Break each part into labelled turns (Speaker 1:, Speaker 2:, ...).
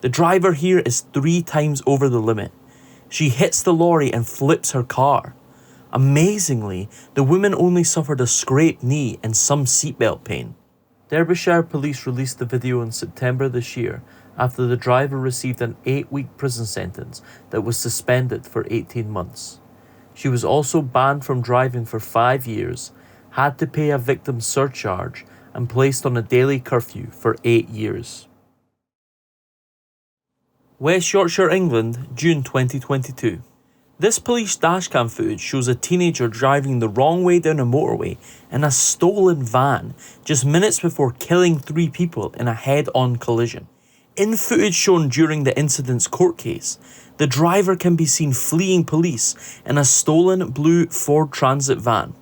Speaker 1: The driver here is 3 times over the limit. She hits the lorry and flips her car. Amazingly, the woman only suffered a scraped knee and some seatbelt pain. Derbyshire police released the video in September this year after the driver received an 8-week prison sentence that was suspended for 18 months. She was also banned from driving for 5 years, had to pay a victim surcharge, and placed on a daily curfew for 8 years. West Yorkshire, England, June 2022. This police dashcam footage shows a teenager driving the wrong way down a motorway in a stolen van just minutes before killing 3 people in a head-on collision. In footage shown during the incident's court case, the driver can be seen fleeing police in a stolen blue Ford Transit van.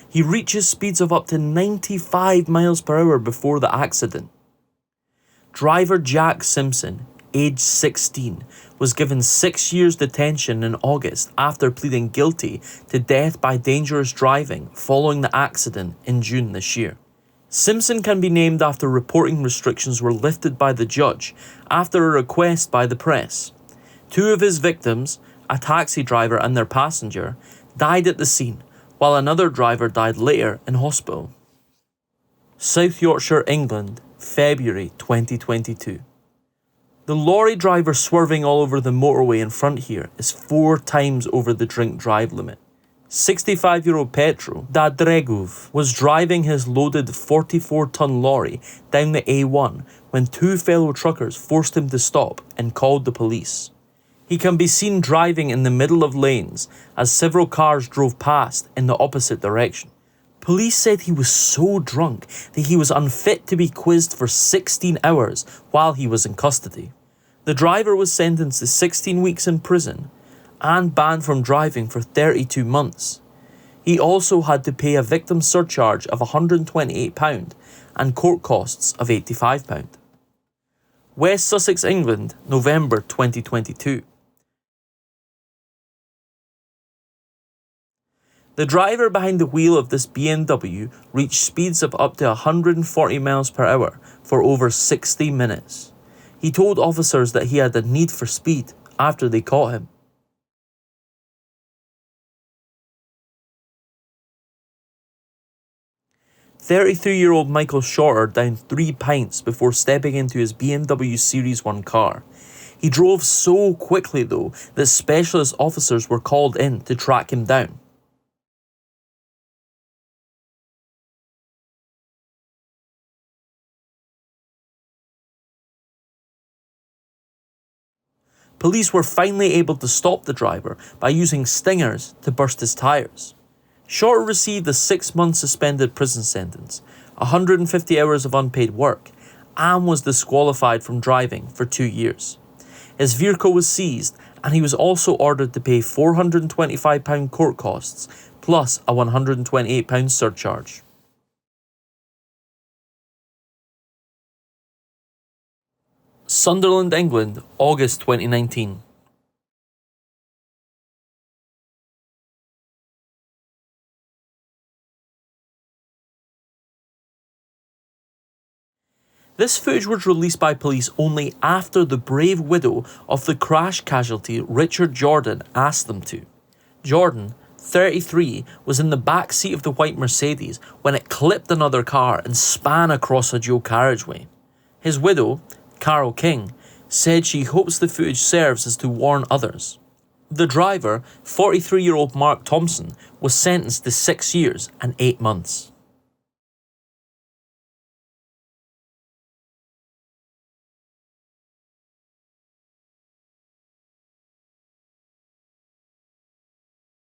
Speaker 1: He reaches speeds of up to 95 miles per hour before the accident. Driver Jack Simpson, aged 16, was given 6 years detention in August after pleading guilty to death by dangerous driving following the accident in June this year. Simpson can be named after reporting restrictions were lifted by the judge after a request by the press. 2 of his victims, a taxi driver and their passenger, died at the scene, while another driver died later in hospital. South Yorkshire, England, February 2022. The lorry driver swerving all over the motorway in front here is 4 times over the drink drive limit. 65-year-old Petro Dadregov was driving his loaded 44-ton lorry down the A1 when 2 fellow truckers forced him to stop and called the police. He can be seen driving in the middle of lanes as several cars drove past in the opposite direction. Police said he was so drunk that he was unfit to be quizzed for 16 hours while he was in custody. The driver was sentenced to 16 weeks in prison and banned from driving for 32 months. He also had to pay a victim surcharge of £128 and court costs of £85. West Sussex, England, November 2022. The driver behind the wheel of this BMW reached speeds of up to 140 miles per hour for over 60 minutes. He told officers that he had a need for speed after they caught him. 33-year-old Michael Shorter downed 3 pints before stepping into his BMW Series 1 car. He drove so quickly though that specialist officers were called in to track him down. Police were finally able to stop the driver by using stingers to burst his tyres. Shorter received a 6-month suspended prison sentence, 150 hours of unpaid work, and was disqualified from driving for 2 years. His vehicle was seized and he was also ordered to pay £425 court costs plus a £128 surcharge. Sunderland, England, August 2019. This footage was released by police only after the brave widow of the crash casualty Richard Jordan asked them to. Jordan, 33, was in the back seat of the white Mercedes when it clipped another car and span across a dual carriageway. His widow, Carol King, said she hopes the footage serves as to warn others. The driver, 43-year-old Mark Thompson, was sentenced to 6 years and 8 months.